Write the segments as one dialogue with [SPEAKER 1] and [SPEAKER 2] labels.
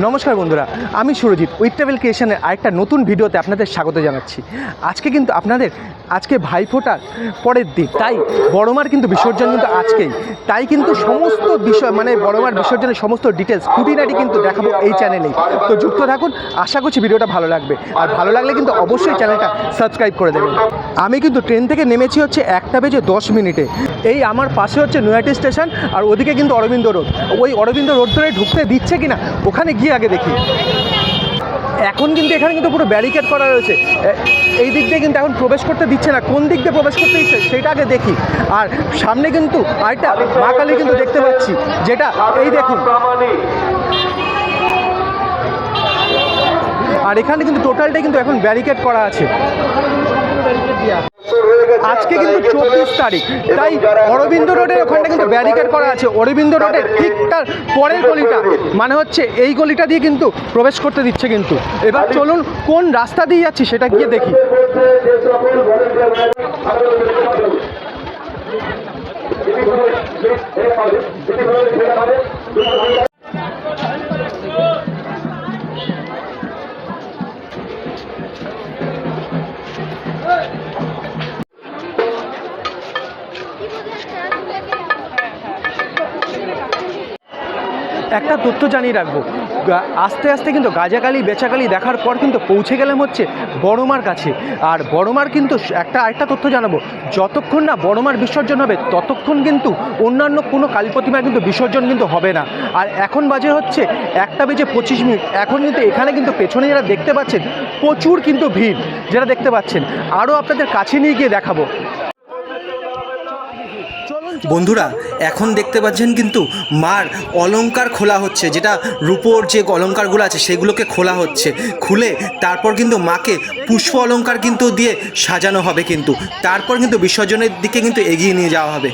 [SPEAKER 1] নমস্কার বন্ধুরা, আমি সুরজিৎ উইথ ট্রাভেল ক্রিয়েশনের আরেকটা নতুন ভিডিওতে আপনাদের স্বাগত জানাচ্ছি। আজকে কিন্তু আজকে ভাইফোঁটার পরের দিন, তাই বড়মার কিন্তু বিসর্জন কিন্তু আজকেই। তাই কিন্তু সমস্ত বিষয় বড়মার বিসর্জনের সমস্ত ডিটেলস খুঁটিনাটি কিন্তু দেখাবো এই চ্যানেলেই। তো যুক্ত থাকুন, আশা করছি ভিডিওটা ভালো লাগবে। আর ভালো লাগলে কিন্তু অবশ্যই চ্যানেলটা সাবস্ক্রাইব করে দেবেন। আমি কিন্তু ট্রেন থেকে নেমেছি হচ্ছে 1:10 এই আমার পাশে হচ্ছে নৈহাটি স্টেশন, আর ওদিকে কিন্তু অরবিন্দ রোড। ওই অরবিন্দ রোড ধরে ঢুকতে দিচ্ছে কিনা ওখানে গিয়ে আগে দেখি। এখন কিন্তু এখানে কিন্তু পুরো ব্যারিকেড করা রয়েছে, এই দিক দিয়ে কিন্তু এখন প্রবেশ করতে দিচ্ছে না। কোন দিক দিয়ে প্রবেশ করতে দিচ্ছে সেটা আগে দেখি। আর সামনে কিন্তু আরেকটা মা কালী কিন্তু দেখতে পাচ্ছি, যেটা এই দেখুন। আর এখানে কিন্তু টোটালটাই কিন্তু এখন ব্যারিকেড করা আছে। আজকে কিন্তু 24 তারিখ, তাই অরবিন্দ রোডের ওখানটা কিন্তু ব্যারিকেড করা আছে। অরবিন্দ রোডের ঠিকঠাক পরের গলিটা, হচ্ছে এই গলিটা দিয়ে কিন্তু প্রবেশ করতে দিচ্ছে। কিন্তু এবার চলুন কোন রাস্তা দিয়ে যাচ্ছি সেটা গিয়ে দেখি। একটা তথ্য জানিয়ে রাখবো, আস্তে আস্তে কিন্তু গাজাকালি বেচাকালি দেখার পর কিন্তু পৌঁছে গেলাম হচ্ছে বড়মার কাছে। আর বড়মার কিন্তু আরেকটা তথ্য জানাবো, যতক্ষণ না বড়মার বিসর্জন হবে ততক্ষণ কিন্তু অন্যান্য কোনো কালী প্রতিমার কিন্তু বিসর্জন কিন্তু হবে না। আর এখন বাজে হচ্ছে 1:25। এখন কিন্তু এখানে কিন্তু পেছনে যারা দেখতে পাচ্ছেন প্রচুর কিন্তু ভিড়, যারা দেখতে পাচ্ছেন। আরও আপনাদের কাছে নিয়ে গিয়ে দেখাবো।
[SPEAKER 2] বন্ধুরা, এখন দেখতে পাচ্ছেন কিন্তু মার অলংকার খোলা হচ্ছে, যেটা রূপোর যে অলংকারগুলো আছে সেগুলোকে খোলা হচ্ছে। খুলে তারপর কিন্তু মাকে পুষ্প অলংকার কিন্তু দিয়ে সাজানো হবে, কিন্তু তারপর কিন্তু বিসর্জনের দিকে কিন্তু এগিয়ে নিয়ে যাওয়া হবে।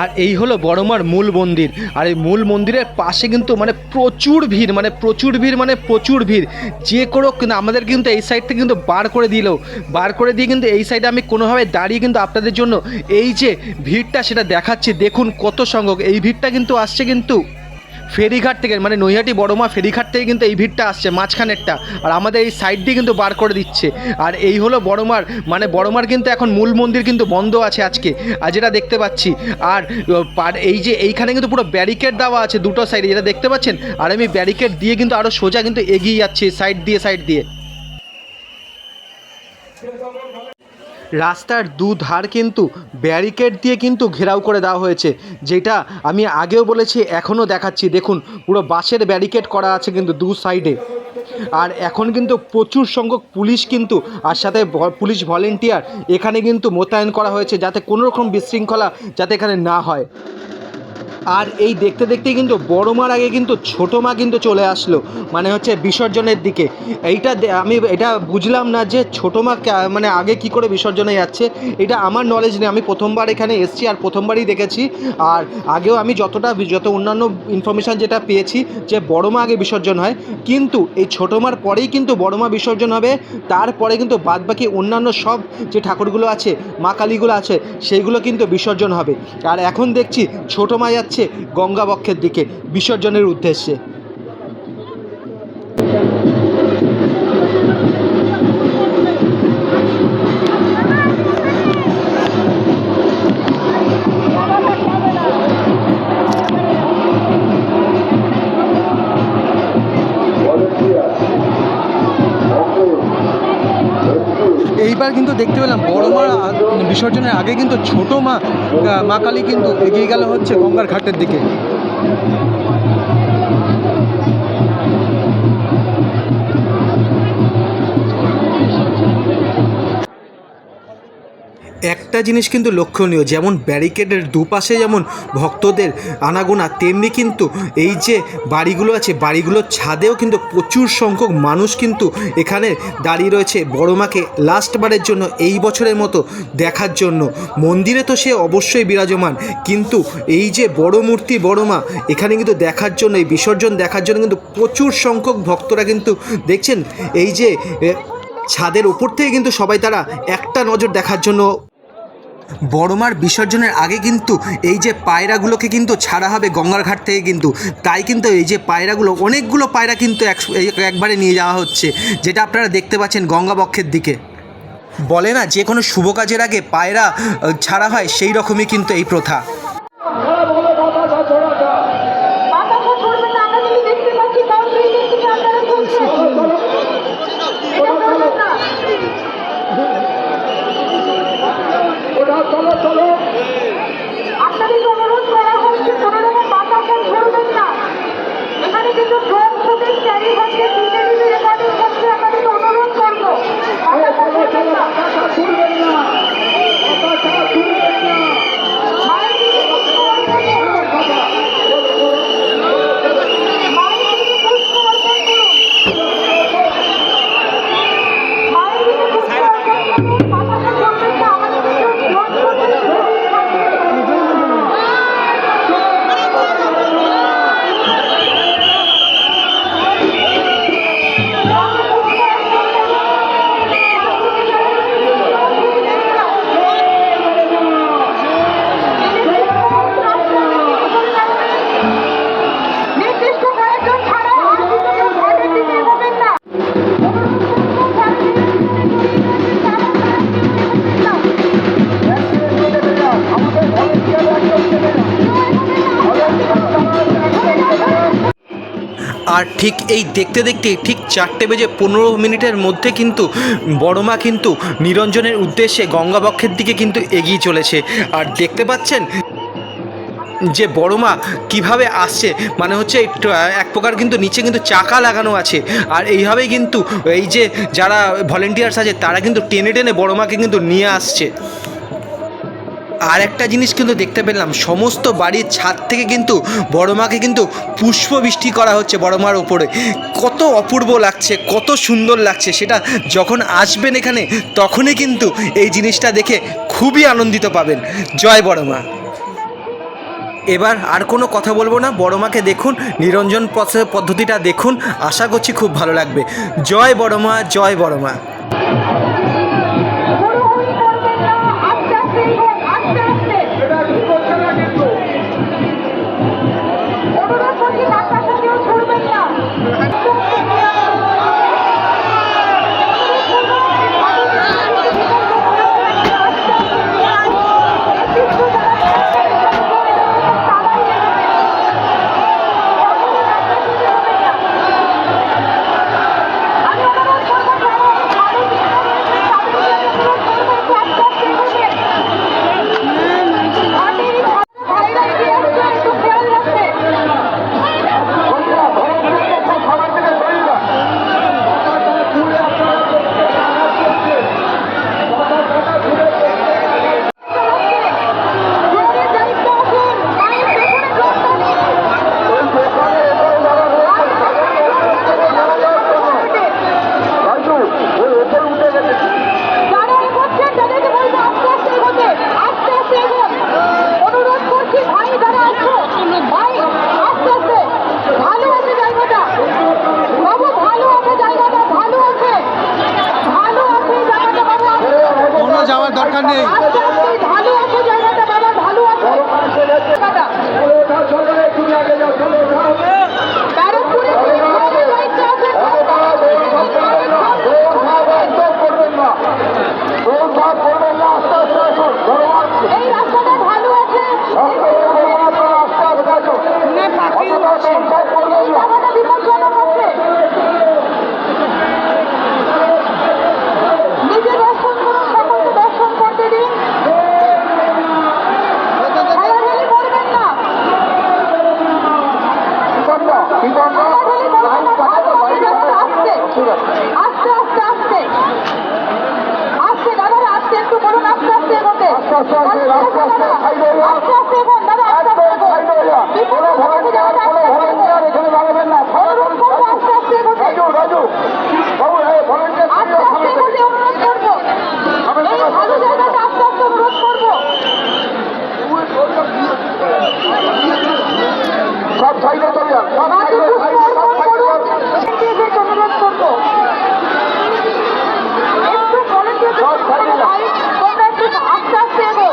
[SPEAKER 1] আর এই হলো বড়মার মূল মন্দির। আর এই মূল মন্দিরের পাশে কিন্তু প্রচুর ভিড় যে কোনো কিন্তু আমাদের কিন্তু এই সাইড থেকে কিন্তু বার করে দিয়ে কিন্তু এই সাইডে আমি কোনোভাবে দাঁড়িয়ে কিন্তু আপনাদের জন্য এই যে ভিড়টা সেটা দেখাচ্ছি। দেখুন কত সংখ্যক এই ভিড়টা কিন্তু আসছে কিন্তু ফেরিঘাট থেকে, নৈহাটি বড়মা ফেরিঘাট থেকে কিন্তু এই ভিড়টা আসছে মাঝখানেরটা। আর আমাদের এই সাইড দিয়ে কিন্তু বার করে দিচ্ছে। আর এই হলো বড়মার কিন্তু এখন মূল মন্দির কিন্তু বন্ধ আছে আজকে, আর যেটা দেখতে পাচ্ছি। আর এই যে এইখানে কিন্তু পুরো ব্যারিকেড দেওয়া আছে দুটো সাইডে, যেটা দেখতে পাচ্ছেন। আর আমি ব্যারিকেড দিয়ে কিন্তু আরও সোজা কিন্তু এগিয়ে যাচ্ছি সাইড দিয়ে। রাস্তার দুধার কিন্তু ব্যারিকেড দিয়ে কিন্তু ঘেরাও করে দেওয়া হয়েছে, যেটা আমি আগেও বলেছি এখনও দেখাচ্ছি। দেখুন পুরো বাঁশের ব্যারিকেড করা আছে কিন্তু দু সাইডে। আর এখন কিন্তু প্রচুর সংখ্যক পুলিশ কিন্তু আর সাথে পুলিশ ভলেন্টিয়ার এখানে কিন্তু মোতায়েন করা হয়েছে, যাতে কোনো রকম বিশৃঙ্খলা যাতে এখানে না হয়। আর এই দেখতে দেখতেই কিন্তু বড়মার আগে কিন্তু ছোটো মা কিন্তু চলে আসলো, হচ্ছে বিসর্জনের দিকে। আমি এটা বুঝলাম না যে ছোটো মা আগে কি করে বিসর্জনে যাচ্ছে। এটা আমার নলেজ নেই, আমি প্রথমবার এখানে এসেছি আর প্রথমবারই দেখেছি। আর আগেও আমি যত অন্যান্য ইনফরমেশান যেটা পেয়েছি যে বড়মা আগে বিসর্জন হয়, কিন্তু এই ছোটো মার পরেই কিন্তু বড়মা বিসর্জন হবে। তারপরে কিন্তু বাদবাকি অন্যান্য সব যে ঠাকুরগুলো আছে, মা কালীগুলো আছে, সেইগুলো কিন্তু বিসর্জন হবে। আর এখন দেখছি ছোটো মা যাচ্ছে গঙ্গা বক্ষের দিকে বিসর্জনের উদ্দেশ্যে। এইবার কিন্তু দেখতে পেলাম বড়মা বিসর্জনের আগে কিন্তু ছোটো মা কালী কিন্তু এগিয়ে গেল হচ্ছে গঙ্গার ঘাটের দিকে।
[SPEAKER 2] একটা জিনিস কিন্তু লক্ষণীয়, যেমন ব্যারিকেডের দুপাশে যেমন ভক্তদের আনাগোনা, তেমনি কিন্তু এই যে বাড়িগুলো আছে বাড়িগুলোর ছাদেও কিন্তু প্রচুর সংখ্যক মানুষ কিন্তু এখানে দাঁড়িয়ে রয়েছে বড়মাকে লাস্টবারের জন্য এই বছরের মতো দেখার জন্য। মন্দিরে তো সে অবশ্যই বিরাজমান, কিন্তু এই যে বড় মূর্তি বড়মা এখানে কিন্তু দেখার জন্য, এই বিসর্জন দেখার জন্য কিন্তু প্রচুর সংখ্যক ভক্তরা কিন্তু দেখছেন এই যে ছাদের উপর থেকে কিন্তু সবাই তারা একটা নজর দেখার জন্য বড়মার বিসর্জনের আগে কিন্তু এই যে পায়রাগুলোকে কিন্তু ছাড়া হবে গঙ্গার ঘাট থেকে, কিন্তু তাই কিন্তু এই যে পায়রাগুলো, অনেকগুলো পায়রা কিন্তু একবারে নিয়ে যাওয়া হচ্ছে, যেটা আপনারা দেখতে পাচ্ছেন গঙ্গা বক্ষের দিকে। বলে না যে কোনো শুভ কাজের আগে পায়রা ছাড়া হয়, সেই রকমই কিন্তু এই প্রথা।
[SPEAKER 3] আপনাদের অনুরোধ করা হচ্ছে কোনো রকম বাতাসা ছড়বেন না। এখানে কিন্তু ড্রোন ফুটেজ ক্যারি হচ্ছে, সিসিটিভি রেকর্ডিং হচ্ছে। আপনাদের অনুরোধ করবো বাতাসা ছড়বেন না। মায়ের দিকে পুষ্প অর্পণ করুন। মায়ের দিকে পুষ্প অর্পণ করুন। মায়ের দিকে পুষ্প অর্পণ করুন। বাতাসা ছড়বেন না। আমাদের কিন্তু ড্রোন ফুটেজ নির্দিষ্ট কয়েকজন ছাড়া আর কিন্তু কেউ ঘাটের দিকে এগোবেন না।
[SPEAKER 2] আর ঠিক এই দেখতে দেখতে ঠিক 4:15 মধ্যে কিন্তু বড়মা কিন্তু নিরঞ্জনের উদ্দেশ্যে গঙ্গাবক্ষের দিকে কিন্তু এগিয়ে চলেছে। আর দেখতে পাচ্ছেন যে বড়মা কিভাবে আসছে, মানে হচ্ছে এক প্রকার কিন্তু নিচে কিন্তু চাকা লাগানো আছে। আর এইভাবেই কিন্তু এই যে যারা ভলেন্টিয়ার্স আছে তারা কিন্তু টেনে টেনে বড়মাকে কিন্তু নিয়ে আসছে। আর একটা জিনিস কিন্তু দেখতে পেলাম, সমস্ত বাড়ির ছাদ থেকে কিন্তু বড়মাকে কিন্তু পুষ্পবৃষ্টি করা হচ্ছে বড়মার ওপরে। কত অপূর্ব লাগছে, কত সুন্দর লাগছে, সেটা যখন আসবেন এখানে তখনই কিন্তু এই জিনিসটা দেখে খুবই আনন্দিত পাবেন। জয় বড়মা। এবার আর কোনো কথা বলবো না, বড়মাকে দেখুন, নিরঞ্জন পদ্ধতিটা দেখুন, আশা করছি খুব ভালো লাগবে। জয় বড়মা, জয় বড়মা।
[SPEAKER 3] হুড়োহুড়ি করবেন না। আস্তে আস্তে এগোন, আস্তে আস্তে। অনুরোধ করছি বাতাসা কেউ ছড়বেন না।
[SPEAKER 1] যাওয়ার দরকার নেই।
[SPEAKER 3] ভালো আছে জায়গাটা বাবা, ভালো আছে। ব্যারাকপুরে দায়িত্ব আছে। এই রাস্তাটা ভালো আছে। এই জায়গাটা বিপজ্জনক আছে। নিজে দর্শন করুন, সকলকে দর্শন করতে দিন। ঠেলাঠেলি করবেন না। ঠেলাঠেলি করবেন না। আস্তে আস্তে আস্তে আস্তে আস্তে দাদারা, আস্তে একটু বলুন, আস্তে আস্তে এগোতে। আস্তে আস্তে এগোন দাদা, আস্তে আস্তে এগোন। বিপদ হয়ে যাওয়াটা আস্তে আস্তে এগোন। অনুরোধ করবো আস্তে আস্তে এগোতে। আস্তে আস্তে এগোতে অনুরোধ করবো। এই ভালো জায়গাটা আস্তে আস্তে অনুরোধ করবো।
[SPEAKER 4] সব সাইডে চলে যান, সব
[SPEAKER 3] মাকে পুষ্প অর্পণ করুন। ভলেন্টিয়ারদের অনুরোধ করবো, একটু ভলেন্টিয়ারদের ভাই তোমরা একটু আস্তে আস্তে এগো।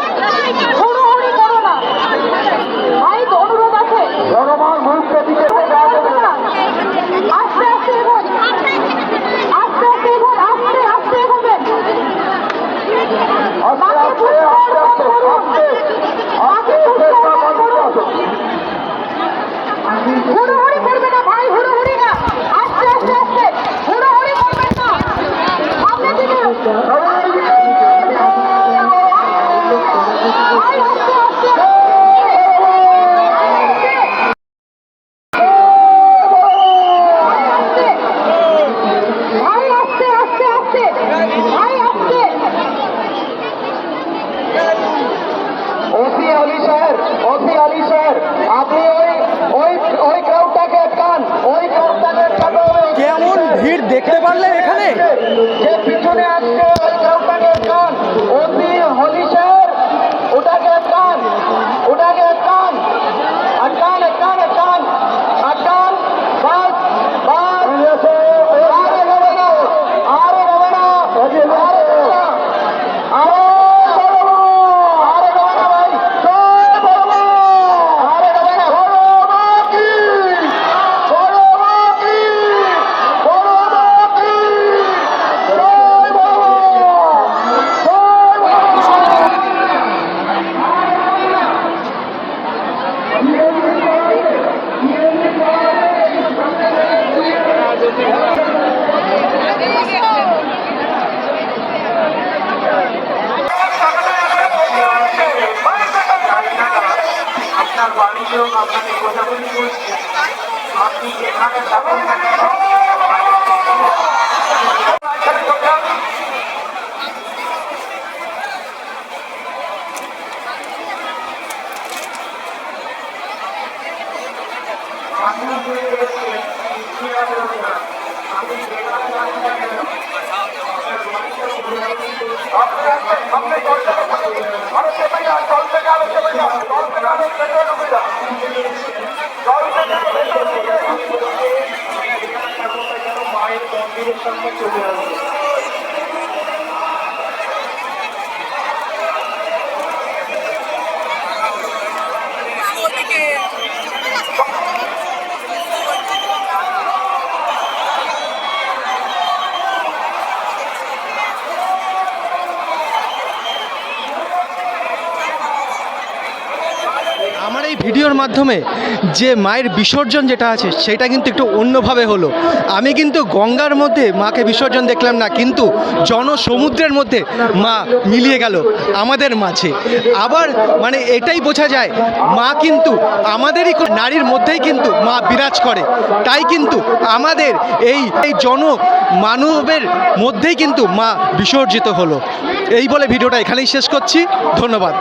[SPEAKER 4] আপনি ওই ওই ক্রাউডটাকে আটকান, ওই ক্রাউডটাকে আটকাতে হবে।
[SPEAKER 1] কেমন ভিড় দেখতে পারলেন এখানে?
[SPEAKER 4] যে পিছনে আসছে ওই ক্রাউডটাকে আটকান। ওপি হলি স্যার, ওটাকে আটকান, ওটাকে আটকান, আটকান আটকান আটকান আটকান। বাস বাস আরে যাবে না, আরে যাবে না, আরে যাবে না, আরে যাবে না, আরে যাবে না ভাই, জয় বড়মা, আরে যাবে না, বড়মা কি, বড়মা কি, বড়মা কি, জয় বড়মা, জয় বড়মা। আপনার বাড়ির লোক আপনাকে খোঁজাখুঁজি করছে, আপনি যেখানে থাকেন না কেন মায়ের মন্দিরের সামনে চলে আসবে।
[SPEAKER 1] আমার এই ভিডিওর মাধ্যমে যে মায়ের বিসর্জন যেটা আছে সেটা কিন্তু একটু অন্যভাবে হলো। আমি কিন্তু গঙ্গার মধ্যে মাকে বিসর্জন দেখলাম না, কিন্তু জনসমুদ্রের মধ্যে মা মিলিয়ে গেল আমাদের মাঝে। আবার মানে এটাই বোঝা যায় মা কিন্তু আমাদেরই নারীর মধ্যেই কিন্তু মা বিরাজ করে। তাই কিন্তু আমাদের এই মানবের মধ্যেই কিন্তু মা বিসর্জিত হলো। এই বলে ভিডিওটা এখানেই শেষ করছি। ধন্যবাদ।